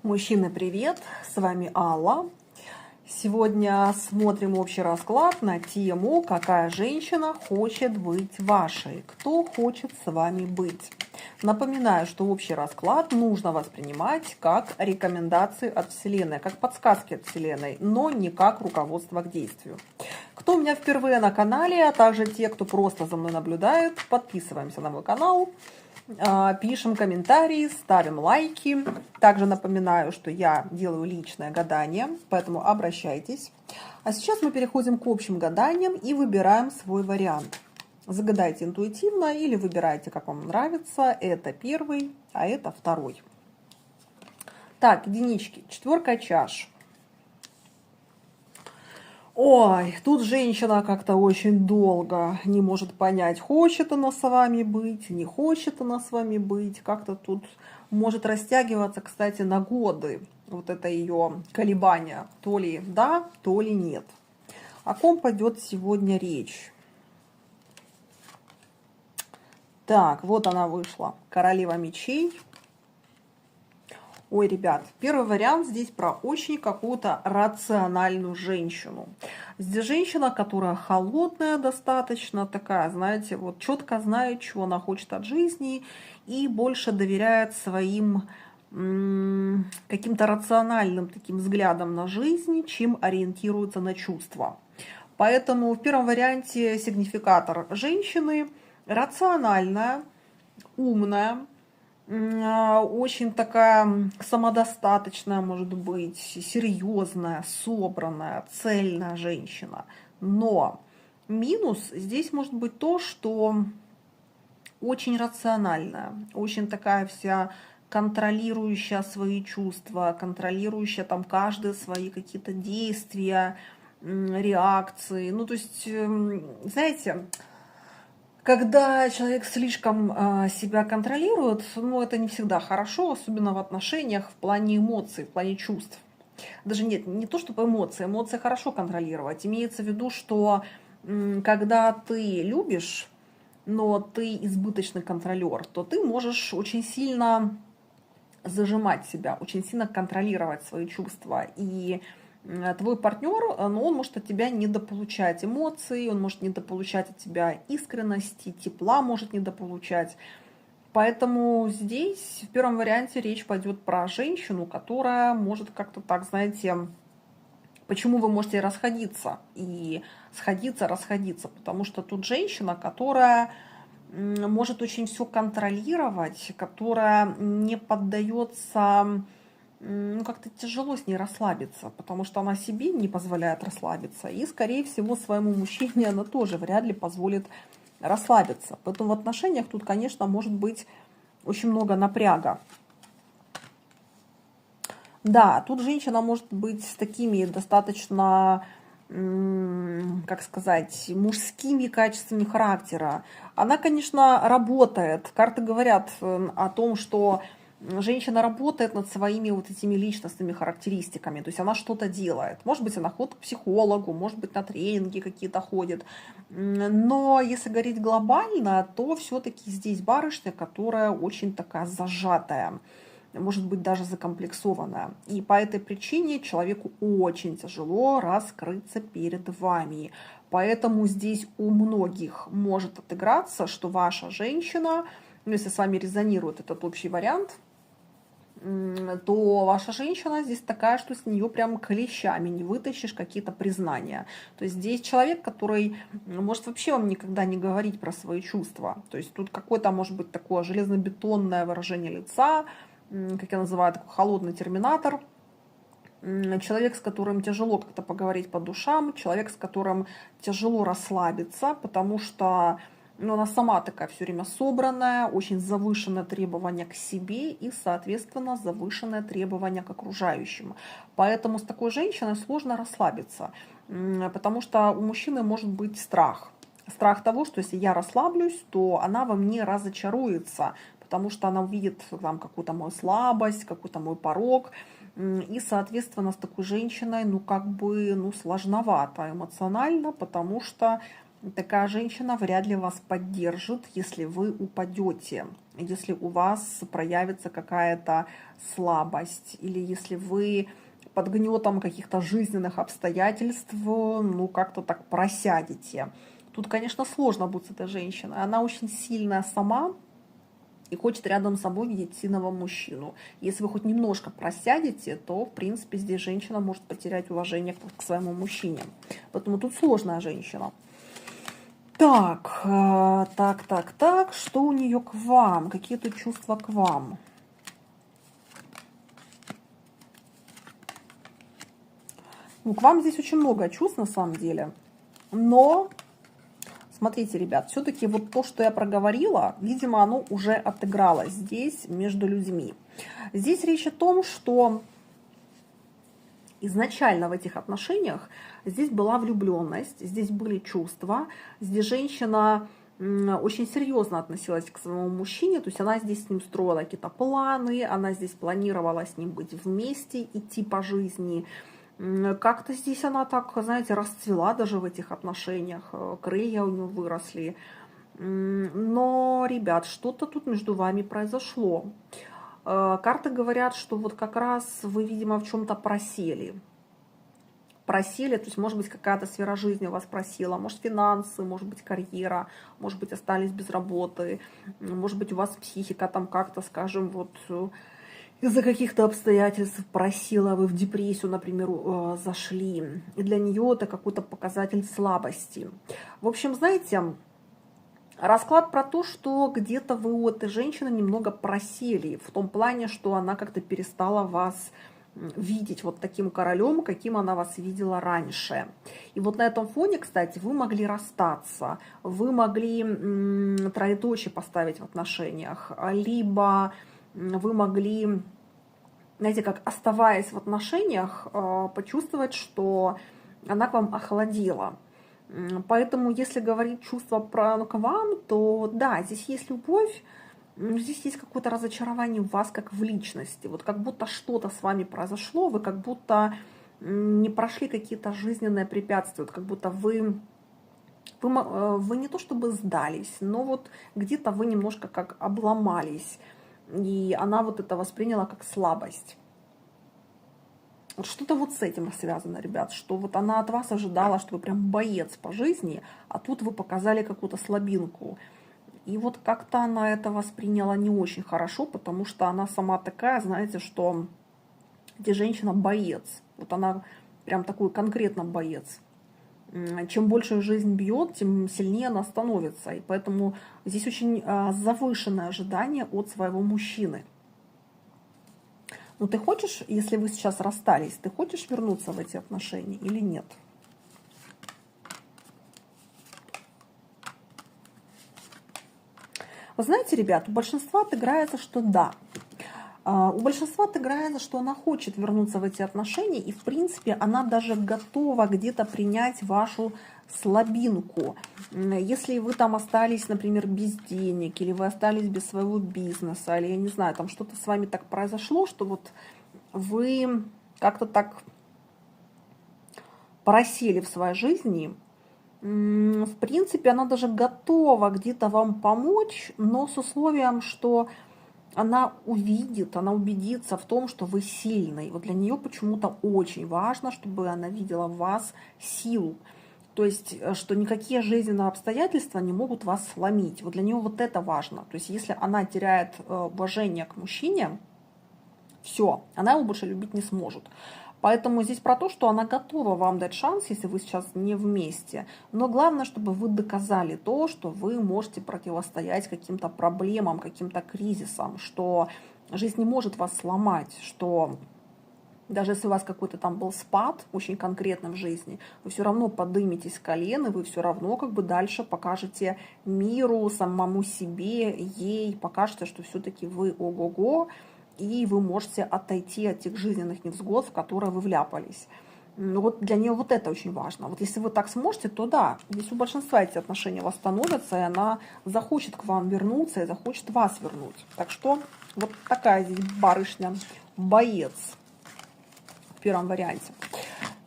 Мужчины, привет! С вами Алла. Сегодня смотрим общий расклад на тему «Какая женщина хочет быть вашей? Кто хочет с вами быть?». Напоминаю, что общий расклад нужно воспринимать как рекомендации от Вселенной, как подсказки от Вселенной, но не как руководство к действию. Кто у меня впервые на канале, а также те, кто просто за мной наблюдает, подписываемся на мой канал. Пишем комментарии, ставим лайки. Также напоминаю, что я делаю личное гадание, поэтому обращайтесь. А сейчас мы переходим к общим гаданиям и выбираем свой вариант. Загадайте интуитивно или выбирайте, как вам нравится. Это первый, а это второй. Так, единички. Четверка чаш. Ой, тут женщина как-то очень долго не может понять, хочет она с вами быть, не хочет она с вами быть. Как-то тут может растягиваться, кстати, на годы вот это ее колебание. То ли да, то ли нет. О ком пойдет сегодня речь? Так, вот она вышла. Королева мечей. Ой, ребят, первый вариант здесь про очень какую-то рациональную женщину. Здесь женщина, которая холодная достаточно, такая, знаете, вот четко знает, чего она хочет от жизни и больше доверяет своим каким-то рациональным таким взглядом на жизнь, чем ориентируется на чувства. Поэтому в первом варианте сигнификатор женщины рациональная, умная, очень такая самодостаточная, может быть, серьезная, собранная, цельная женщина. Но минус здесь может быть то, что очень рациональная, очень такая вся контролирующая свои чувства, контролирующая там каждые свои какие-то действия, реакции. Ну, то есть, знаете, когда человек слишком себя контролирует, ну, это не всегда хорошо, особенно в отношениях, в плане эмоций, в плане чувств. Даже нет, не то чтобы эмоции, эмоции хорошо контролировать. Имеется в виду, что когда ты любишь, но ты избыточный контролер, то ты можешь очень сильно зажимать себя, очень сильно контролировать свои чувства. И твой партнер, ну, он может от тебя недополучать эмоций, он может недополучать от тебя искренности, тепла может недополучать. Поэтому здесь в первом варианте речь пойдет про женщину, которая может как-то так, знаете, почему вы можете расходиться и сходиться, расходиться, потому что тут женщина, которая может очень все контролировать, которая не поддается, ну, как-то тяжело с ней расслабиться, потому что она себе не позволяет расслабиться, и, скорее всего, своему мужчине она тоже вряд ли позволит расслабиться. Поэтому в отношениях тут, конечно, может быть очень много напряга. Да, тут женщина может быть с такими достаточно, как сказать, мужскими качествами характера. Она, конечно, работает. Карты говорят о том, что женщина работает над своими вот этими личностными характеристиками. То есть она что-то делает. Может быть, она ходит к психологу, может быть, на тренинги какие-то ходит. Но если говорить глобально, то все-таки здесь барышня, которая очень такая зажатая, может быть, даже закомплексованная. И по этой причине человеку очень тяжело раскрыться перед вами. Поэтому здесь у многих может отыграться, что ваша женщина, ну, если с вами резонирует этот общий вариант, то ваша женщина здесь такая, что с нее прям клещами не вытащишь какие-то признания. То есть здесь человек, который может вообще вам никогда не говорить про свои чувства. То есть тут какое-то может быть такое железобетонное выражение лица, как я называю, такой холодный терминатор. Человек, с которым тяжело как-то поговорить по душам, человек, с которым тяжело расслабиться, потому что она сама такая все время собранная, очень завышенное требование к себе и, соответственно, завышенное требование к окружающим. Поэтому с такой женщиной сложно расслабиться, потому что у мужчины может быть страх. Страх того, что если я расслаблюсь, то она во мне разочаруется, потому что она увидит там какую-то мою слабость, какой-то мой порог. И, соответственно, с такой женщиной, ну, как бы, ну, сложновато эмоционально, потому что Такая женщина вряд ли вас поддержит, если вы упадете, если у вас проявится какая-то слабость, или если вы под гнетом каких-то жизненных обстоятельств, ну, как-то так просядете. Тут, конечно, сложно будет с этой женщиной. Она очень сильная сама и хочет рядом с собой видеть сильного мужчину. Если вы хоть немножко просядете, то, в принципе, здесь женщина может потерять уважение к своему мужчине. Поэтому тут сложная женщина. Так, что у нее к вам? Какие тут чувства к вам? Ну, к вам здесь очень много чувств на самом деле. Но, смотрите, ребят, все-таки вот то, что я проговорила, видимо, оно уже отыгралось здесь между людьми. Здесь речь о том, что изначально в этих отношениях здесь была влюбленность, здесь были чувства, здесь женщина очень серьезно относилась к своему мужчине, то есть она здесь с ним строила какие-то планы, она здесь планировала с ним быть вместе, идти по жизни. Как-то здесь она так, знаете, расцвела даже в этих отношениях, крылья у нее выросли. Но, ребят, что-то тут между вами произошло. Карты говорят, что вот как раз вы, видимо, в чем-то просели. Просели, то есть, может быть, какая-то сфера жизни у вас просела, может, финансы, может быть, карьера, может быть, остались без работы, может быть, у вас психика там как-то, скажем, вот из-за каких-то обстоятельств просила, вы в депрессию, например, зашли. И для нее это какой-то показатель слабости. В общем, знаете, расклад про то, что где-то вы у этой женщины немного просели, в том плане, что она как-то перестала вас видеть вот таким королем, каким она вас видела раньше. И вот на этом фоне, кстати, вы могли расстаться, вы могли троеточие поставить в отношениях, либо вы могли, знаете, как оставаясь в отношениях, почувствовать, что она к вам охладела. Поэтому, если говорить чувства к вам, то да, здесь есть любовь, но здесь есть какое-то разочарование в вас, как в личности. Вот как будто что-то с вами произошло, вы как будто не прошли какие-то жизненные препятствия, вот как будто вы не то чтобы сдались, но вот где-то вы немножко как обломались. И она вот это восприняла как слабость. Вот что-то вот с этим связано, ребят, что вот она от вас ожидала, что вы прям боец по жизни, а тут вы показали какую-то слабинку. И вот как-то она это восприняла не очень хорошо, потому что она сама такая, знаете, что где женщина боец. Вот она прям такой конкретно боец. Чем больше жизнь бьет, тем сильнее она становится. И поэтому здесь очень завышенное ожидание от своего мужчины. Ну ты хочешь, если вы сейчас расстались, ты хочешь вернуться в эти отношения или нет? Вы знаете, ребят, у большинства отыграется, что да. У большинства отыграется, что она хочет вернуться в эти отношения, и, в принципе, она даже готова где-то принять вашу слабинку. Если вы там остались, например, без денег, или вы остались без своего бизнеса, или, я не знаю, там что-то с вами так произошло, что вот вы как-то так просели в своей жизни, в принципе, она даже готова где-то вам помочь, но с условием, что она увидит, она убедится в том, что вы сильный. Вот для нее почему-то очень важно, чтобы она видела в вас силу. То есть, что никакие жизненные обстоятельства не могут вас сломить. Вот для нее вот это важно. То есть, если она теряет уважение к мужчине, все, она его больше любить не сможет. Поэтому здесь про то, что она готова вам дать шанс, если вы сейчас не вместе. Но главное, чтобы вы доказали то, что вы можете противостоять каким-то проблемам, каким-то кризисам, что жизнь не может вас сломать, что даже если у вас какой-то там был спад очень конкретно в жизни, вы все равно подниметесь с колен, и вы все равно как бы дальше покажете миру, самому себе, ей, покажете, что все-таки вы ого-го, и вы можете отойти от тех жизненных невзгод, в которые вы вляпались. Вот для нее вот это очень важно. Вот если вы так сможете, то да, здесь у большинства эти отношения восстановятся, и она захочет к вам вернуться и захочет вас вернуть. Так что вот такая здесь барышня, боец в первом варианте.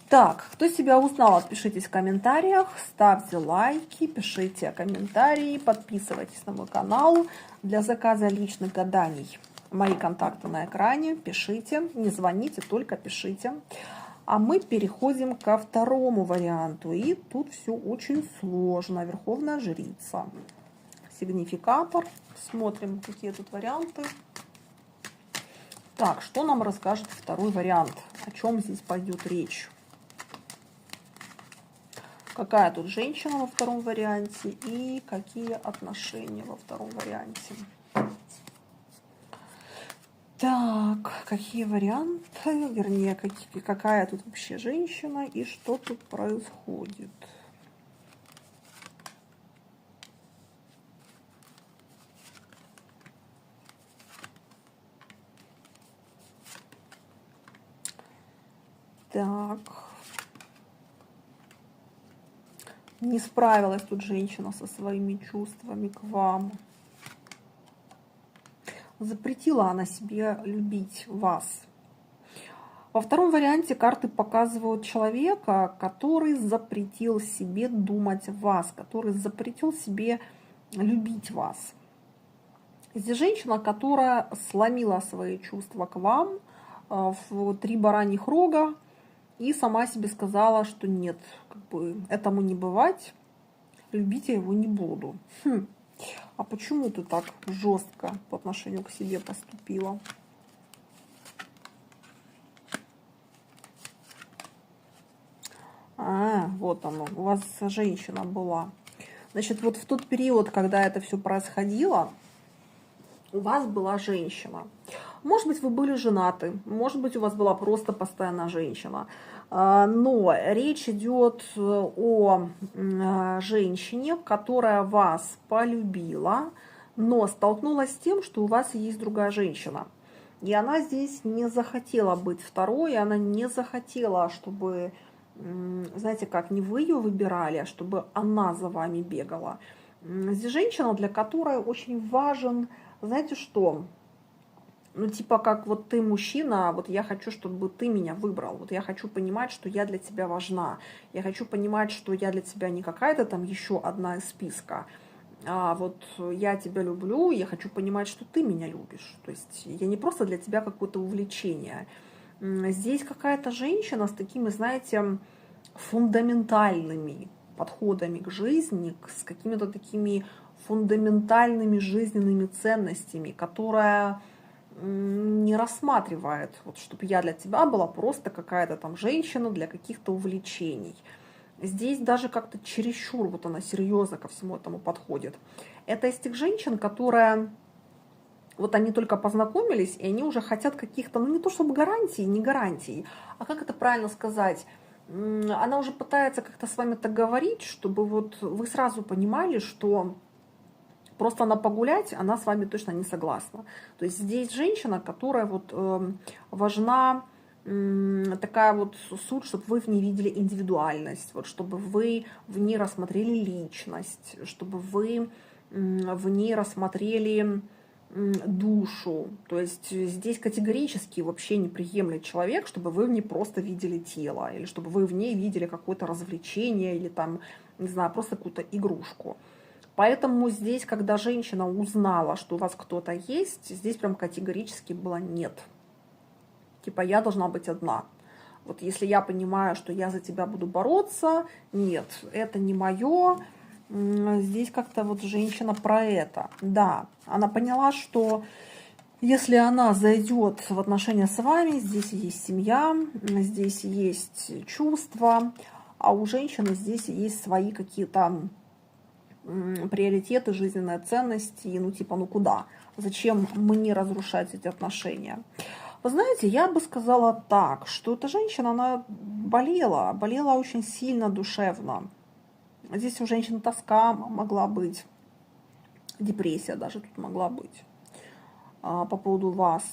Так, кто себя узнал, отпишитесь в комментариях, ставьте лайки, пишите комментарии, подписывайтесь на мой канал для заказа личных гаданий. Мои контакты на экране, пишите, не звоните, только пишите. А мы переходим ко второму варианту. И тут все очень сложно. Верховная жрица. Сигнификатор. Смотрим, какие тут варианты. Так, что нам расскажет второй вариант? О чем здесь пойдет речь? Какая тут женщина во втором варианте и какие отношения во втором варианте? Так, какие варианты, вернее, какая тут вообще женщина и что тут происходит? Так, не справилась тут женщина со своими чувствами к вам. Запретила она себе любить вас. Во втором варианте карты показывают человека, который запретил себе думать о вас, который запретил себе любить вас. Здесь женщина, которая сломила свои чувства к вам в 3 бараньих рога и сама себе сказала, что нет, как бы этому не бывать, любить я его не буду. А почему ты так жестко по отношению к себе поступила? Вот оно, у вас женщина была. Значит, вот в тот период, когда это все происходило, у вас была женщина. Может быть, вы были женаты, может быть, у вас была просто постоянная женщина. Но речь идет о женщине, которая вас полюбила, но столкнулась с тем, что у вас есть другая женщина. И она здесь не захотела быть второй, и она не захотела, чтобы, знаете как, не вы ее выбирали, а чтобы она за вами бегала. Здесь женщина, для которой очень важен, знаете что? Ну, типа, как вот ты мужчина, вот я хочу, чтобы ты меня выбрал. Вот я хочу понимать, что я для тебя важна. Я хочу понимать, что я для тебя не какая-то там еще одна из списка. А вот я тебя люблю, я хочу понимать, что ты меня любишь. То есть я не просто для тебя какое-то увлечение. Здесь какая-то женщина с такими, знаете, фундаментальными подходами к жизни, с какими-то такими фундаментальными жизненными ценностями, которая не рассматривает, вот, чтобы я для тебя была просто какая-то там женщина для каких-то увлечений. Здесь даже как-то чересчур вот она серьезно ко всему этому подходит. Это из тех женщин, которые вот они только познакомились, и они уже хотят каких-то, ну не то чтобы гарантий, не гарантий, а как это правильно сказать, она уже пытается как-то с вами так говорить, чтобы вот вы сразу понимали, что просто она погулять, она с вами точно не согласна. То есть здесь женщина, которая вот важна такая вот суть, чтобы вы в ней видели индивидуальность, вот, чтобы вы в ней рассмотрели личность, чтобы вы в ней рассмотрели душу. То есть здесь категорически вообще не приемлет человек, чтобы вы в ней просто видели тело, или чтобы вы в ней видели какое-то развлечение, или там, не знаю, просто какую-то игрушку. Поэтому здесь, когда женщина узнала, что у вас кто-то есть, здесь прям категорически было нет. Типа я должна быть одна. Вот если я понимаю, что я за тебя буду бороться, нет, это не мое. Здесь как-то вот женщина про это. Да, она поняла, что если она зайдет в отношения с вами, здесь есть семья, здесь есть чувства, а у женщины здесь есть свои какие-то приоритеты, жизненные ценности, ну типа, ну куда? Зачем мне разрушать эти отношения? Вы знаете, я бы сказала так, что эта женщина, она болела очень сильно душевно. Здесь у женщины тоска могла быть, депрессия даже тут могла быть по поводу вас.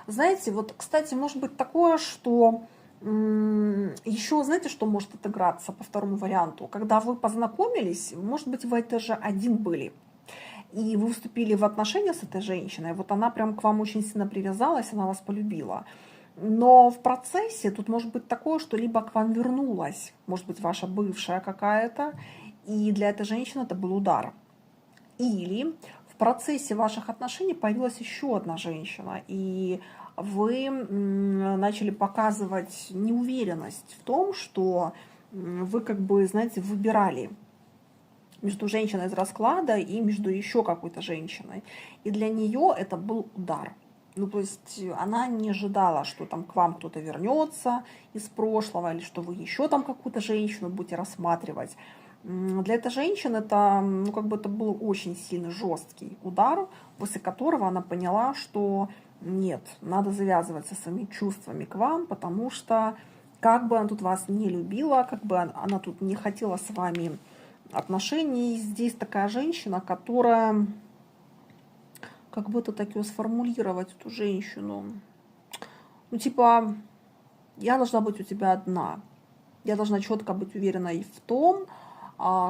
Знаете, вот, кстати, может быть такое, что еще, знаете, что может отыграться по второму варианту? Когда вы познакомились, может быть, вы этаже один были, и вы вступили в отношения с этой женщиной, вот она прям к вам очень сильно привязалась, она вас полюбила. Но в процессе тут может быть такое, что либо к вам вернулась, может быть, ваша бывшая какая-то, и для этой женщины это был удар. Или в процессе ваших отношений появилась еще одна женщина, и вы начали показывать неуверенность в том, что вы как бы, знаете, выбирали между женщиной из расклада и между еще какой-то женщиной. И для нее это был удар. Ну, то есть она не ожидала, что там к вам кто-то вернется из прошлого, или что вы еще там какую-то женщину будете рассматривать. Для этой женщины это, ну, как бы это был очень сильный, жесткий удар, после которого она поняла, что нет, надо завязывать со своими чувствами к вам, потому что как бы она тут вас не любила, как бы она тут не хотела с вами отношений, здесь такая женщина, которая, как бы это так ее сформулировать, эту женщину, ну, типа, я должна быть у тебя одна, я должна четко быть уверенной в том,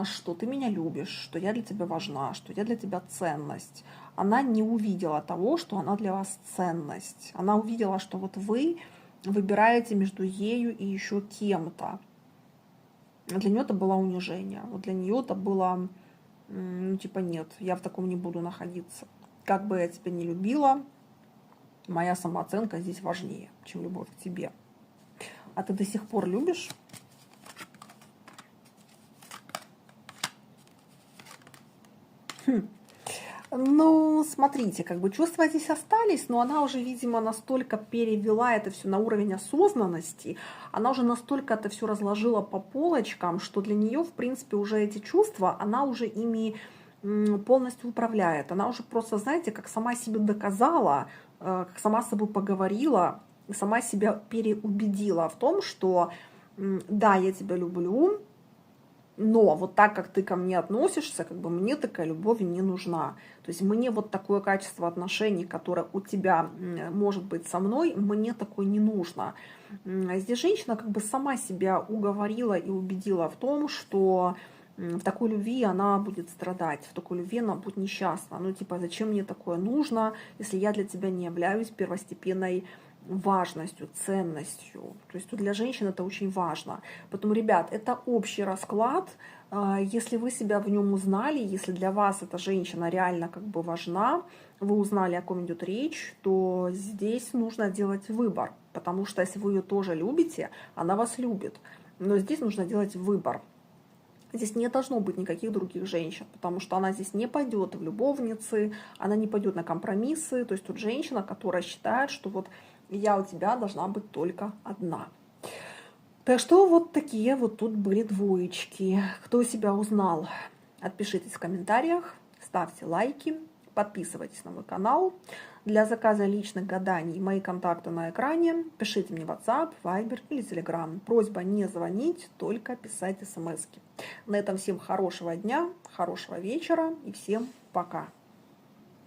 что ты меня любишь, что я для тебя важна, что я для тебя ценность. Она не увидела того, что она для вас ценность. Она увидела, что вот вы выбираете между ею и еще кем-то. Для нее это было унижение. Вот для нее это было, ну, типа, нет, я в таком не буду находиться. Как бы я тебя не любила, моя самооценка здесь важнее, чем любовь к тебе. А ты до сих пор любишь? Ну, смотрите, как бы чувства здесь остались, но она уже, видимо, настолько перевела это все на уровень осознанности, она уже настолько это все разложила по полочкам, что для нее, в принципе, уже эти чувства, она уже ими полностью управляет. Она уже просто, знаете, как сама себе доказала, как сама с собой поговорила, сама себя переубедила в том, что да, я тебя люблю, но вот так, как ты ко мне относишься, как бы мне такая любовь не нужна. То есть мне вот такое качество отношений, которое у тебя может быть со мной, мне такое не нужно. Здесь женщина как бы сама себя уговорила и убедила в том, что в такой любви она будет страдать, в такой любви она будет несчастна. Ну типа, зачем мне такое нужно, если я для тебя не являюсь первостепенной важностью, ценностью. То есть для женщин это очень важно. Поэтому, ребят, это общий расклад. Если вы себя в нем узнали, если для вас эта женщина реально как бы важна, вы узнали, о ком идет речь, то здесь нужно делать выбор. Потому что если вы ее тоже любите, она вас любит. Но здесь нужно делать выбор. Здесь не должно быть никаких других женщин, потому что она здесь не пойдет в любовницы, она не пойдет на компромиссы. То есть тут женщина, которая считает, что вот я у тебя должна быть только одна. Так что вот такие вот тут были двоечки. Кто себя узнал, отпишитесь в комментариях, ставьте лайки, подписывайтесь на мой канал. Для заказа личных гаданий мои контакты на экране. Пишите мне в WhatsApp, Viber или Telegram. Просьба не звонить, только писать смс-ки. На этом всем хорошего дня, хорошего вечера и всем пока.